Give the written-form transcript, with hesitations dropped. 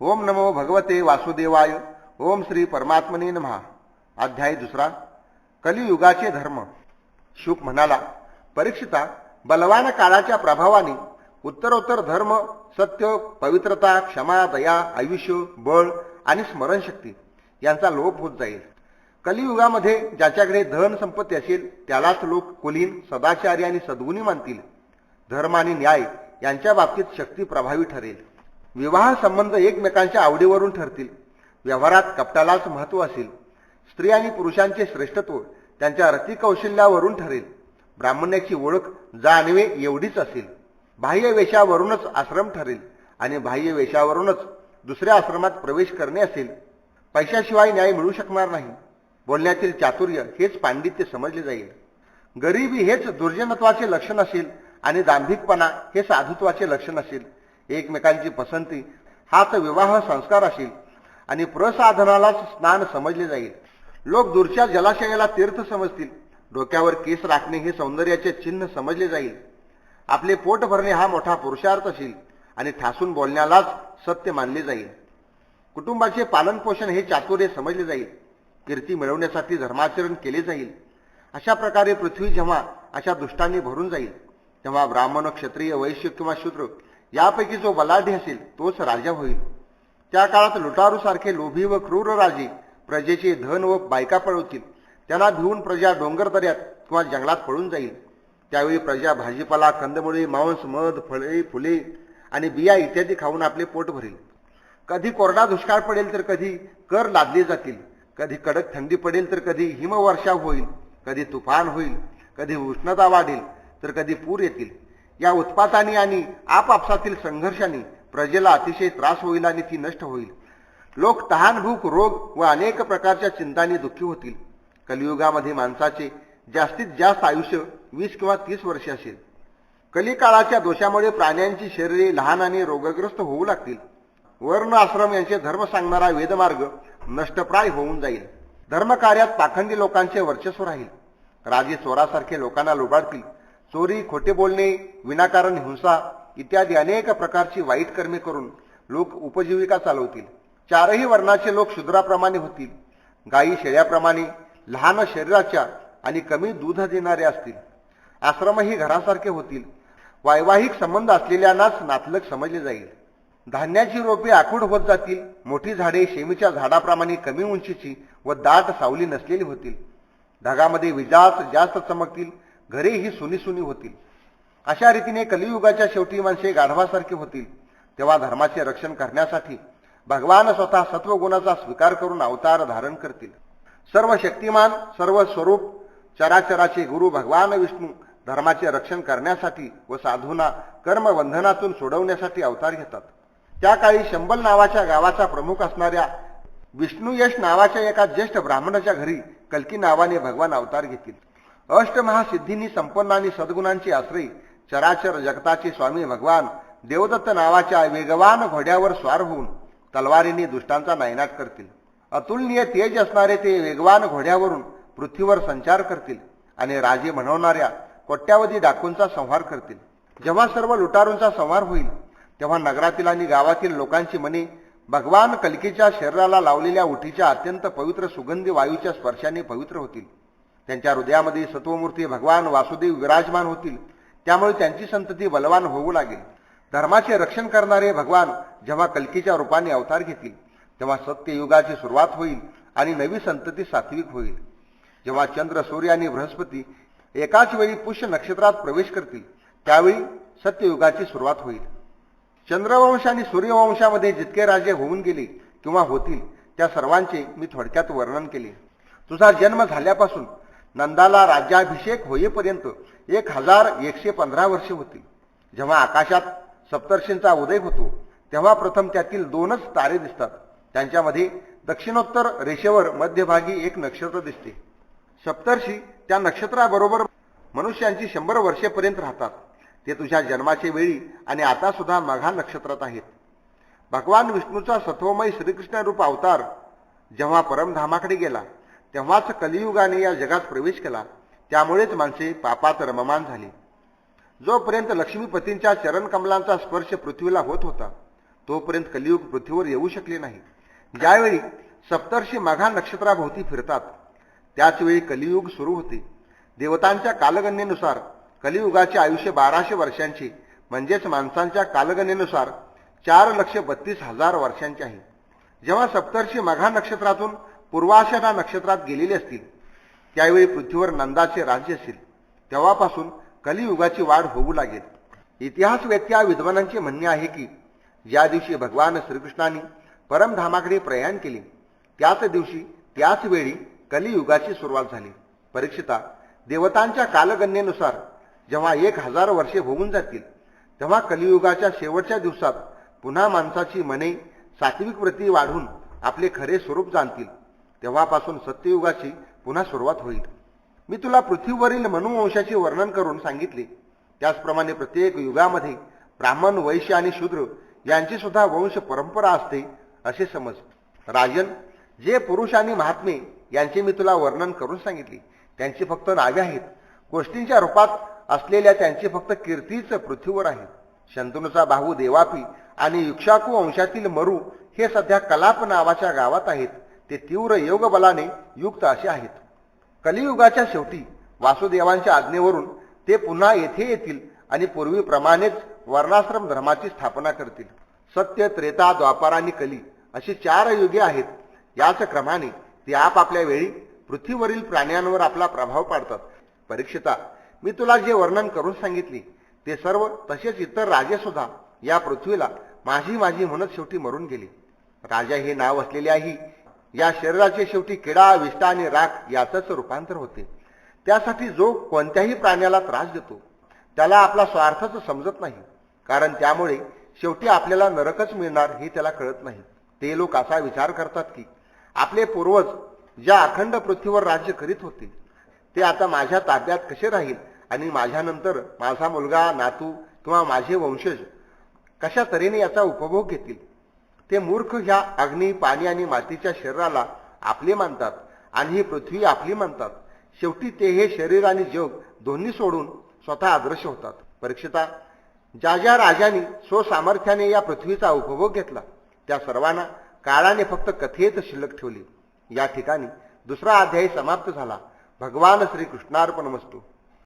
ओम नमो भगवते वासुदेवाय. ओम श्री परमात्मने नमः. अध्याय 2. कलियुगाचे धर्म. शुक म्हणाला, परीक्षिता, बलवान काळाच्या प्रभावाने उत्तरोत्तर धर्म, सत्य, पवित्रता, क्षमा, दया, आयुष्य, बळ आणि स्मरणशक्ती यांचा लोप होत जाईल. कलियुगामध्ये ज्याच्याकडे धन संपत्ती असेल त्यालाच लोक कुलीन, सदाचारी आणि सद्गुणी मानतील. धर्म आणि न्याय यांच्या बाबतीत शक्ती प्रभावी ठरेल. विवाह संबंध एकमेकांच्या आवडीवरून ठरतील. व्यवहारात कपटालाच महत्त्व असेल. स्त्री आणि पुरुषांचे श्रेष्ठत्व त्यांच्या रतिकौशल्यावरून ठरेल. ब्राह्मण्याची ओळख जाणवे एवढीच असेल. बाह्य वेशावरूनच आश्रम ठरेल आणि बाह्य वेशावरूनच दुसऱ्या आश्रमात प्रवेश करणे असेल. पैशाशिवाय न्याय मिळू शकणार नाही. बोलण्यातील चातुर्य हेच पांडित्य समजले जाईल. गरिबी हेच दुर्जनत्वाचे लक्षण असेल आणि दांभिकपणा हे साधुत्वाचे लक्षण असेल. एकमेकांची पसंती हाच विवाह संस्कार असेल आणि प्रसाधनालाच स्नान समजले जाईल. लोक दूरच्या जलाशयाला तीर्थ समजतील. डोक्यावर केस राखणे हे सौंदर्याचे चिन्ह समजले जाईल. आपले पोट भरणे हा मोठा पुरुषार्थ असेल आणि ठासून बोलण्यालाच सत्य मानले जाईल. कुटुंबाचे पालनपोषण हे चातुर्य समजले जाईल. कीर्ती मिळवण्यासाठी धर्माचरण केले जाईल. अशा प्रकारे पृथ्वी जेव्हा अशा दुष्टांनी भरून जाईल तेव्हा ब्राह्मण, क्षत्रिय, वैश्य किंवा शूद्र यापैकी जो बलाढ्य असेल तोच राजा होईल. त्या काळात लुटारूसारखे लोभी व क्रूर राजे प्रजेचे धन व बायका पळवतील. त्यांना भिवून प्रजा डोंगरदऱ्यात किंवा जंगलात पळून जाईल. त्यावेळी प्रजा भाजीपाला, कंदमुळे, मांस, मध, फळे, फुले आणि बिया इत्यादी खाऊन आपले पोट भरेल. कधी कोरडा दुष्काळ पडेल तर कधी कर लादले जातील. कधी कडक थंडी पडेल तर कधी हिमवर्षाव होईल. कधी तुफान होईल. कधी उष्णता वाढेल तर कधी पूर येतील. या उत्पातांनी आणि आपापसातील संघर्षाने प्रजेला अतिशय त्रास होईल आणि ती नष्ट होईल. लोक तहान, भूक, रोग व अनेक प्रकारच्या चिंतांनी दुःखी होतील. कलियुगामध्ये माणसाचे जास्तीत जास्त आयुष्य 20 किंवा 30 वर्षे असेल. कलिकाळाच्या दोषामुळे प्राण्यांची शरीरे लहान आणि रोगग्रस्त होऊ लागतील. वर्ण, आश्रम यांचे धर्म सांगणारा वेदमार्ग नष्टप्राय होऊन जाईल. धर्मकार्यात पाखंडी लोकांचे वर्चस्व राहील. राजे चोरासारखे लोकांना लुबाडतील. चोरी, खोटे बोलणे, विनाकारण हिंसा इत्यादी अनेक प्रकारची वाईट कर्मे करून लोक उपजीविका चालवतील. चारही वर्णाचे लोक शूद्राप्रमाणे होतील. गायी शेळ्याप्रमाणे लहान शरीराच्या आणि कमी दूध देणारे असतील. आश्रमही घरासारखे होतील. वैवाहिक संबंध असलेल्यांनाच नातलग समजले जाईल. धान्याची रोपे आखूड होत जातील. मोठी झाडे शेमीच्या झाडाप्रमाणे कमी उंचीची व दाट सावली नसलेली होतील. ढगामध्ये विजाच जास्त चमकतील. घरे ही सुनी होतील. अशा रीतीने कलियुगाच्या शेवटी माणसे गाढवासारखे होतील. तेव्हा धर्माचे रक्षण करण्यासाठी भगवान स्वतः सत्वगुणाचा स्वीकार करून अवतार धारण करतील. सर्व शक्तिमान, सर्व स्वरूप, चराचराचे गुरु भगवान विष्णू धर्माचे रक्षण करण्यासाठी व साधूंना कर्मबंधनातून सोडवण्यासाठी अवतार घेतात. त्या काळी शंबल नावाच्या गावाचा प्रमुख असणाऱ्या विष्णुयश नावाच्या एका ज्येष्ठ ब्राह्मणाच्या घरी कल्की नावाने भगवान अवतार घेतील. अष्टमहासिद्धींनी संपन्न आणि सद्गुणांचे आश्रय चराचर जगताचे स्वामी भगवान देवदत्त नावाच्या वेगवान घोड्यावर स्वार होऊन तलवारीने दुष्टांचा नायनाट करतील. अतुलनीय तेज असणारे ते वेगवान घोड्यावरून पृथ्वीवर संचार करतील आणि राजे म्हणवणाऱ्या कोट्यावधी डाकूंचा संहार करतील. जेव्हा सर्व लुटारूंचा संहार होईल तेव्हा नगरातील आणि गावातील लोकांची मने भगवान कल्कीच्या शरीराला लावलेल्या उठीच्या अत्यंत पवित्र सुगंधी वायूच्या स्पर्शाने पवित्र होतील. त्यांच्या हृदयामध्ये सत्वमूर्ती भगवान वासुदेव विराजमान होतील. त्यामुळे त्यांची संतती बलवान होऊ लागेल. धर्माचे रक्षण करणारे भगवान जेव्हा कल्कीच्या रूपाने अवतार घेतील तेव्हा सत्ययुगाची सुरुवात होईल आणि नवी संतती सात्विक होईल. जेव्हा चंद्र, सूर्य आणि बृहस्पती एकाच वेळी पुष्य नक्षत्रात प्रवेश करतील त्यावेळी सत्ययुगाची सुरुवात होईल. चंद्रवंश आणि सूर्यवंशामध्ये जितके राजे होऊन गेले किंवा होतील त्या सर्वांचे मी थोडक्यात वर्णन केले. तुझा जन्म झाल्यापासून नंदाला राज्याभिषेक होईपर्यंत 1115 वर्षे होतील. जेव्हा आकाशात सप्तर्षींचा उदय होतो तेव्हा प्रथम त्यातील 2च तारे दिसतात. त्यांच्यामध्ये दक्षिणोत्तर रेषेवर मध्यभागी एक नक्षत्र दिसते. सप्तर्षी त्या नक्षत्राबरोबर मनुष्यांची 100 वर्षेपर्यंत राहतात. ते तुझ्या जन्माचे वेळी आणि आता सुद्धा मघा नक्षत्रात आहेत. भगवान विष्णूचा सत्वमय श्रीकृष्ण रूप अवतार जेव्हा परमधामाकडे गेला तेव्हाच कलियुगाने या जगात प्रवेश केला. त्यामुळेच माणसे पापात रममान झाली. जोपर्यंत लक्ष्मीपतींच्या चरणकमलांचा स्पर्श पृथ्वीला होत होता तोपर्यंत कलियुग पृथ्वीवर येऊ शकले नाही. ज्यावेळी सप्तर्षी मघा नक्षत्राभोवती फिरतात त्याचवेळी कलियुग सुरू होते. देवतांच्या कालगणनेनुसार कलियुगाचे आयुष्य 1200 वर्षांचे म्हणजेच माणसांच्या कालगणनेनुसार 4,32,000 वर्षांचे आहे. जेव्हा सप्तर्षी मघा नक्षत्रातून पूर्वाषाढा नक्षत्रात गेलेले असतील त्यावेळी पृथ्वीवर नंदाचे राज्य असेल. तेव्हापासून कलियुगाची वाढ होऊ लागेल. इतिहासवेत्या विद्वानांचे म्हणणे आहे की ज्या दिवशी भगवान श्रीकृष्णांनी परमधामाकडे प्रयाण केले त्याच दिवशी त्याच वेळी कलियुगाची सुरुवात झाली. परीक्षिता, देवतांच्या कालगणनेनुसार जेव्हा 1000 वर्षे होऊन जातील तेव्हा कलियुगाच्या शेवटच्या दिवसात पुन्हा माणसाची मने सात्विक वृत्ती वाढून आपले खरे स्वरूप जाणतील. तेव्हापासून सत्ययुगाची पुन्हा सुरुवात होईल. मी तुला पृथ्वीवरील मनुवंशाचे वर्णन करून सांगितले. त्याचप्रमाणे प्रत्येक युगामध्ये ब्राह्मण, वैश्य आणि शूद्र यांची सुद्धा वंश परंपरा असते असे समज. राजन, जे पुरुष आणि महात्मे यांचे मी तुला वर्णन करून सांगितले त्यांची फक्त नावे आहेत. गोष्टींच्या रूपात असलेल्या त्यांची फक्त कीर्तीच पृथ्वीवर आहे. शंतनूचा भाऊ देवापी आणि युक्षाकू वंशातील मरू हे सध्या कलाप नावाच्या गावात आहेत. ते तीव्र योग बलाने युक्त असे आहेत. कलियुगाच्या शेवटी वासुदेवांच्या आज्ञेवरून ते पुन्हा येथे येतील आणि पूर्वीप्रमाणेच वर्णाश्रम धर्माची स्थापना करतील. सत्य, त्रेता, द्वापार आणि कली अशी 4 युगे आहेत. याच क्रमाने ते आपापल्या वेळी पृथ्वीवरील प्राण्यांवर आपला प्रभाव पाडतात. परीक्षिता, मी तुला जे वर्णन करून सांगितले ते सर्व तसेच इतर राजे सुद्धा या पृथ्वीला माझी माझी म्हणत शेवटी मरून गेले. राजा हे नाव असलेल्याही या शरीराचे शेवटी किडा, विष्ठा आणि राख याचंच रूपांतर होते. त्यासाठी जो कोणत्याही प्राण्याला त्रास देतो त्याला आपला स्वार्थच समजत नाही, कारण त्यामुळे शेवटी आपल्याला नरकच मिळणार हे त्याला कळत नाही. ते लोक असा विचार करतात की आपले पूर्वज ज्या अखंड पृथ्वीवर राज्य करीत होते ते आता माझ्या ताब्यात कसे राहील आणि माझ्यानंतर माझा मुलगा, नातू किंवा माझे वंशज कशा तऱ्हेने याचा उपभोग घेतील. ते मूर्ख ह्या अग्नी, पाणी आणि मातीच्या शरीराला आपले मानतात आणि ही पृथ्वी आपली मानतात. शेवटी ते हे शरीर आणि जग दोन्ही सोडून स्वतः अदृश्य होतात. परीक्षिता, ज्या ज्या राजांनी स्वसामर्थ्याने या पृथ्वीचा उपभोग घेतला त्या सर्वांना काळाने फक्त कथेत शिल्लक ठेवली. या ठिकाणी 2रा अध्याय समाप्त झाला. भगवान श्रीकृष्णार्पणमस्तु.